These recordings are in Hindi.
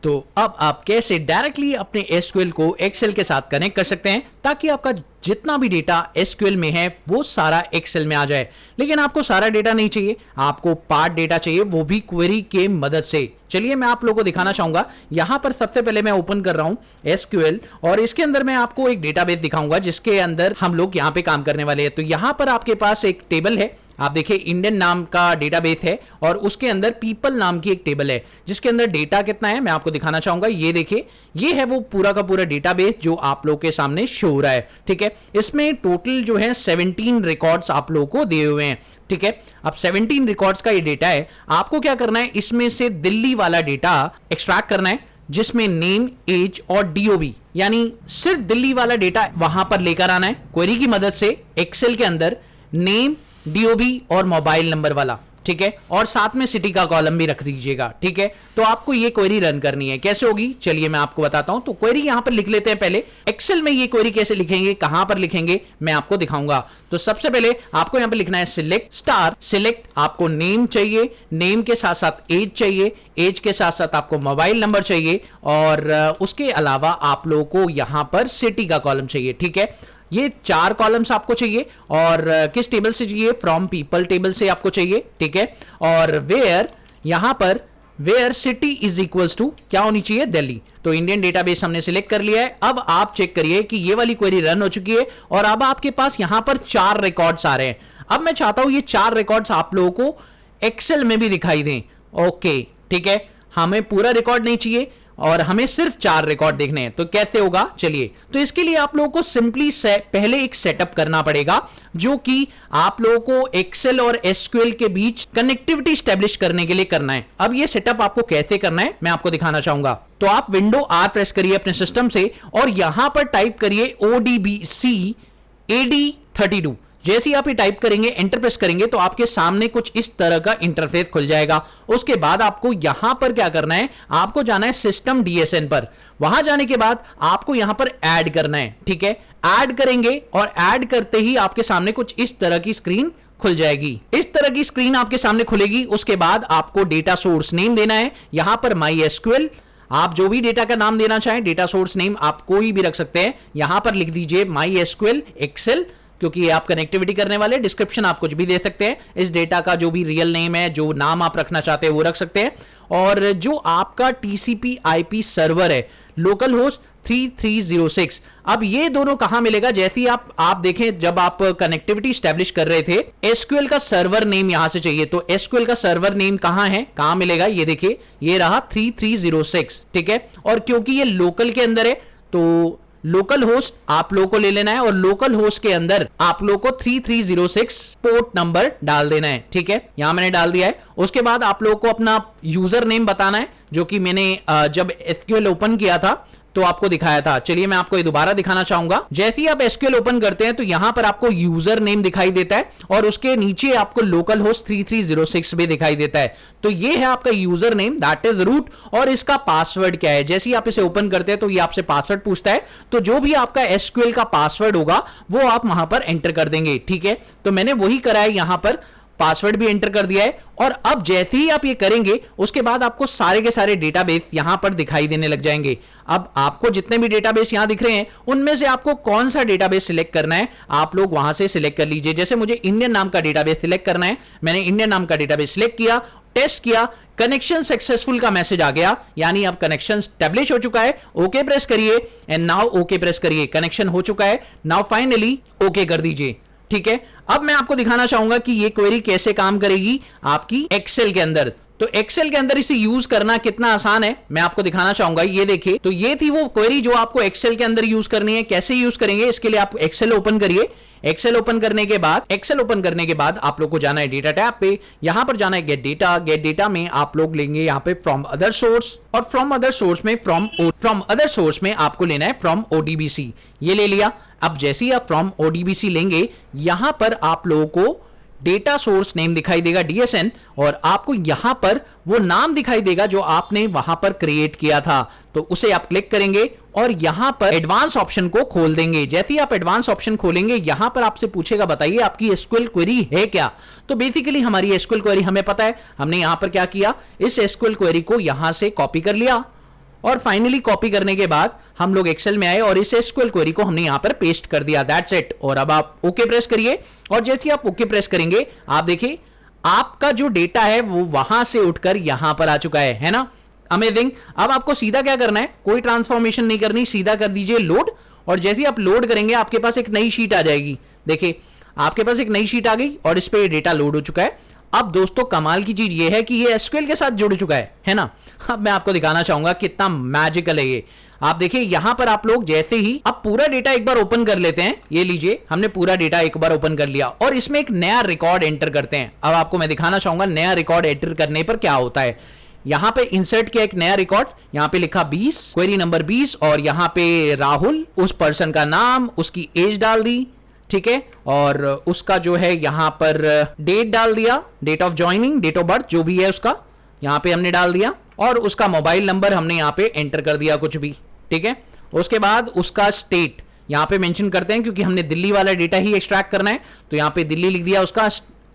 तो अब आप कैसे डायरेक्टली अपने एसक्यूएल को एक्सेल के साथ कनेक्ट कर सकते हैं ताकि आपका जितना भी डेटा एसक्यूएल में है वो सारा एक्सेल में आ जाए। लेकिन आपको सारा डेटा नहीं चाहिए, आपको पार्ट डेटा चाहिए, वो भी क्वेरी के मदद से। चलिए मैं आप लोगों को दिखाना चाहूंगा। यहां पर सबसे पहले मैं ओपन कर रहा हूं एसक्यूएल और इसके अंदर मैं आपको एक डेटाबेस दिखाऊंगा जिसके अंदर हम लोग यहां पे काम करने वाले हैं। तो यहां पर आपके पास एक टेबल है, आप देखिए इंडियन नाम का डेटाबेस है और उसके अंदर पीपल नाम की एक टेबल है जिसके अंदर डेटा कितना है मैं आपको दिखाना चाहूंगा। ये देखिए, ये है वो पूरा का पूरा डेटाबेस जो आप लोग के सामने शो हो रहा है। ठीक है, इसमें टोटल जो है 17 रिकॉर्ड्स आप लोगों को दिए हुए हैं। ठीक है, अब 17 रिकॉर्ड्स का ये डेटा है, आपको क्या करना है, इसमें से दिल्ली वाला डेटा एक्सट्रैक्ट करना है जिसमें नेम, एज और डीओबी यानी सिर्फ दिल्ली वाला डेटा वहां पर लेकर आना है क्वेरी की मदद से एक्सेल के अंदर, नेम, डीओबी और मोबाइल नंबर वाला। ठीक है, और साथ में सिटी का कॉलम भी रख दीजिएगा। ठीक है, तो आपको ये क्वेरी रन करनी है। कैसे होगी चलिए मैं आपको बताता हूं। तो क्वेरी यहां पर लिख लेते हैं पहले। एक्सेल में ये क्वेरी कैसे लिखेंगे, कहां पर लिखेंगे, मैं आपको दिखाऊंगा। तो सबसे पहले आपको यहां पर लिखना है सिलेक्ट स्टार सिलेक्ट। आपको नेम चाहिए, नेम के साथ साथ एज चाहिए, एज के साथ साथ आपको मोबाइल नंबर चाहिए और उसके अलावा आप लोगों को यहां पर सिटी का कॉलम चाहिए। ठीक है, ये 4 कॉलम्स आपको चाहिए और किस टेबल से चाहिए, फ्रॉम पीपल टेबल से आपको चाहिए। ठीक है, और वेयर, यहां पर where city is equals to क्या होनी चाहिए, दिल्ली। तो इंडियन डेटाबेस हमने सिलेक्ट कर लिया है। अब आप चेक करिए कि ये वाली क्वेरी रन हो चुकी है और अब आपके पास यहां पर 4 रिकॉर्ड्स आ रहे हैं। अब मैं चाहता हूं ये 4 रिकॉर्ड्स आप लोगों को एक्सेल में भी दिखाई दें। ओके, ठीक है, हमें पूरा रिकॉर्ड नहीं चाहिए और हमें सिर्फ 4 रिकॉर्ड देखने हैं। तो कैसे होगा चलिए, तो इसके लिए आप लोगों को सिंपली पहले एक सेटअप करना पड़ेगा जो कि आप लोगों को एक्सेल और एसक्यूएल के बीच कनेक्टिविटी स्टैब्लिश करने के लिए करना है। अब ये सेटअप आपको कैसे करना है मैं आपको दिखाना चाहूंगा। तो आप विंडो आर प्रेस करिए अपने सिस्टम से और यहां पर टाइप करिए ODBC AD32। जैसे ही आप ये टाइप करेंगे, एंटर प्रेस करेंगे तो आपके सामने कुछ इस तरह का इंटरफेस खुल जाएगा। उसके बाद आपको यहां पर क्या करना है, आपको जाना है सिस्टम DSN पर। वहां जाने के बाद आपको यहां पर ऐड करना है। ठीक है, ऐड करेंगे और ऐड करते ही आपके सामने कुछ इस तरह की स्क्रीन खुल जाएगी। इस तरह की स्क्रीन आपके सामने खुलेगी। उसके बाद आपको डेटा सोर्स नेम देना है। यहां पर MySQL, आप जो भी डेटा का नाम देना चाहें, डेटा सोर्स नेम आप कोई भी रख सकते हैं। यहां पर लिख दीजिए MySQL एक्सेल, क्योंकि ये आप कनेक्टिविटी करने वाले। डिस्क्रिप्शन आप कुछ भी दे सकते हैं, इस डेटा का जो भी रियल नेम है, जो नाम आप रखना चाहते हैं वो रख सकते हैं। और जो आपका TCP IP सर्वर है, लोकल होस्ट 3306, अब ये दोनों कहां मिलेगा, जैसे ही आप देखें जब आप कनेक्टिविटी स्टैब्लिश कर रहे थे, एसक्यूएल का सर्वर नेम यहां से चाहिए। तो एसक्यूएल का सर्वर नेम कहां है, कहां मिलेगा, ये देखिए, ये रहा 3306। ठीक है, और क्योंकि ये लोकल के अंदर है तो लोकल होस्ट आप लोगों को ले लेना है और लोकल होस्ट के अंदर आप लोगों को 3306 पोर्ट नंबर डाल देना है। ठीक है, यहां मैंने डाल दिया है। उसके बाद आप लोगों को अपना यूजर नेम बताना है, जो कि मैंने जब एसक्यूएल ओपन किया था तो आपको दिखाया था। चलिए मैं आपको ये दोबारा दिखाना चाहूंगा। जैसे ही आप एसक्यूएल ओपन करते हैं तो यहां पर आपको यूजर नेम दिखाई देता है और उसके नीचे आपको लोकल होस्ट 3306 भी दिखाई देता है। तो ये है आपका user name, that is root. और इसका पासवर्ड क्या है, जैसे ही आप इसे ओपन करते हैं तो ये आपसे पासवर्ड पूछता है। तो जो भी आपका एसक्यूएल का पासवर्ड होगा वो आप वहां पर एंटर कर देंगे। ठीक है, तो मैंने वही करा है, यहां पर पासवर्ड भी एंटर कर दिया है। और अब जैसे ही आप ये करेंगे उसके बाद आपको सारे के सारे डेटाबेस यहां पर दिखाई देने लग जाएंगे। अब आपको जितने भी डेटाबेस यहां दिख रहे हैं उनमें से आपको कौन सा डेटाबेस सिलेक्ट करना है, आप लोग वहां से सिलेक्ट कर लीजिए। जैसे मुझे इंडियन नाम का डेटाबेस सिलेक्ट करना है, मैंने इंडियन नाम का डेटाबेस सिलेक्ट किया, टेस्ट किया, कनेक्शन सक्सेसफुल का मैसेज आ गया, यानी अब कनेक्शन स्टैब्लिश हो चुका है। ओके प्रेस करिए एंड नाउ ओके प्रेस करिए, कनेक्शन हो चुका है। नाउ फाइनली ओके कर दीजिए। ठीक है, अब मैं आपको दिखाना चाहूंगा कि ये क्वेरी कैसे काम करेगी आपकी एक्सेल के अंदर। तो एक्सेल के अंदर इसे यूज करना कितना आसान है मैं आपको दिखाना चाहूंगा। ये देखिए, तो ये थी वो क्वेरी जो आपको एक्सेल के अंदर यूज करनी है। कैसे यूज करेंगे, इसके लिए आप एक्सेल ओपन करिए। एक्सेल ओपन करने के बाद आप लोग को जाना है डेटा टैब पे, यहां पर जाना है गेट डेटा। गेट डेटा में आप लोग लेंगे यहां पे फ्रॉम अदर सोर्स, और फ्रॉम अदर सोर्स में आपको लेना है फ्रॉम ODBC। ये ले लिया। अब जैसे ही आप फ्रॉम ODBC लेंगे, यहां पर आप लोगों को डेटा सोर्स नेम दिखाई देगा DSN, और आपको यहां पर वो नाम दिखाई देगा जो आपने वहां पर क्रिएट किया था। तो उसे आप क्लिक करेंगे और यहां पर एडवांस ऑप्शन को खोल देंगे। जैसे ही आप एडवांस ऑप्शन खोलेंगे, यहां पर आपसे पूछेगा बताइए आपकी एसक्यूएल क्वेरी है क्या। तो बेसिकली हमारी एसक्यूएल क्वेरी हमें पता है। हमने यहां पर क्या किया, इस एसक्यूएल क्वेरी को यहां से कॉपी कर लिया और फाइनली कॉपी करने के बाद हम लोग एक्सेल में आए और इस एसक्यूएल क्वेरी को हमने यहां पर पेस्ट कर दिया, दैट्स इट। और अब आप ओके प्रेस करिए और जैसे ही आप ओके प्रेस करेंगे आप देखिए आपका जो डेटा है वो वहां से उठकर यहां पर आ चुका है ना। अमेजिंग। अब आपको सीधा क्या करना है, कोई ट्रांसफॉर्मेशन नहीं करनी, सीधा कर दीजिए लोड। और जैसे ही आप लोड करेंगे आपके पास एक नई शीट आ जाएगी। देखिए आपके पास एक नई शीट आ गई और इस पे डेटा लोड हो चुका है। अब दोस्तों कमाल की चीज ये है कि ये एसक्यूएल के साथ जुड़ चुका है ना। अब मैं आपको दिखाना चाहूंगा कितना मैजिकल है ये। आप देखिए यहां पर आप लोग जैसे ही अब पूरा डेटा एक बार ओपन कर लेते हैं, ये लीजिए हमने पूरा डेटा एक बार ओपन कर लिया और इसमें एक नया रिकॉर्ड एंटर करते हैं। अब आपको मैं दिखाना चाहूंगा नया रिकॉर्ड एंटर करने पर क्या होता है। यहां पे इंसर्ट किया एक नया रिकॉर्ड, यहां पे लिखा 20, क्वेरी नंबर 20 और यहां पे राहुल, उस पर्सन का नाम, उसकी एज डाल दी, ठीक है, और उसका जो है यहां पर डेट डाल दिया, date of joining, date of birth जो भी है उसका यहां पे हमने डाल दिया और उसका मोबाइल नंबर हमने यहां पे एंटर कर दिया कुछ भी, ठीक है। उसके बाद उसका स्टेट यहां पे मेंशन करते हैं क्योंकि हमने दिल्ली वाला डेटा ही एक्सट्रैक्ट करना है, तो यहां पे दिल्ली लिख दिया उसका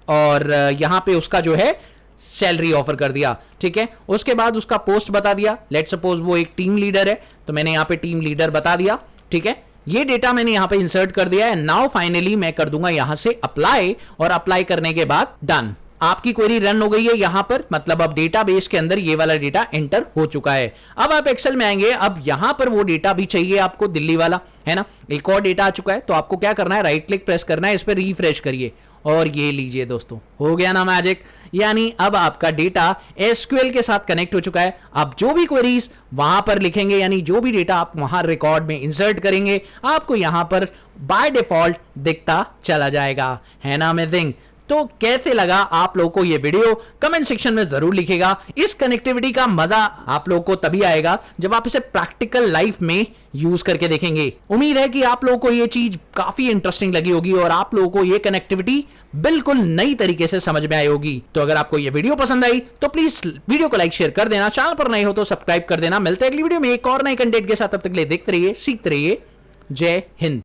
और यहां पे उसका जो है सैलरी ऑफर कर दिया, ठीक है। उसके बाद उसका पोस्ट बता दिया, लेट सपोज वो एक टीम लीडर है तो मैंने यहां पे टीम लीडर बता दिया, ठीक है। ये डेटा मैंने यहां पे इंसर्ट कर दिया है। नाउ फाइनली मैं कर दूंगा यहां से अप्लाई और अप्लाई करने के बाद डन। आपकी क्वेरी रन हो गई है यहां पर, मतलब अब डेटाबेस के अंदर ये वाला डेटा एंटर हो चुका है। अब आप एक्सेल में आएंगे, अब यहां पर वो डेटा भी चाहिए आपको, दिल्ली वाला है ना, एक और डेटा आ चुका है। तो आपको क्या करना है, राइट क्लिक प्रेस करना है, इस पर रिफ्रेश करिए और ये लीजिए दोस्तों, हो गया ना मैजिक। यानी अब आपका डेटा एसक्यूएल के साथ कनेक्ट हो चुका है। आप जो भी क्वेरीज वहां पर लिखेंगे, यानी जो भी डेटा आप वहां रिकॉर्ड में इंसर्ट करेंगे, आपको यहां पर बाय डिफॉल्ट दिखता चला जाएगा, है ना अमेजिंग। तो कैसे लगा आप लोगों को ये वीडियो, कमेंट सेक्शन में जरूर लिखिएगा। इस कनेक्टिविटी का मजा आप लोगों को तभी आएगा जब आप इसे प्रैक्टिकल लाइफ में यूज करके देखेंगे। उम्मीद है कि आप लोगों को ये चीज काफी इंटरेस्टिंग लगी होगी और आप लोगों को ये कनेक्टिविटी बिल्कुल नई तरीके से समझ में आई होगी। तो अगर आपको ये वीडियो पसंद आई तो प्लीज वीडियो को लाइक शेयर कर देना, चैनल पर नए हो तो सब्सक्राइब कर देना। मिलते हैं अगली वीडियो में एक और नए कंटेंट के साथ, तब तक के लिए देखते रहिए, सीखते रहिए। जय हिंद।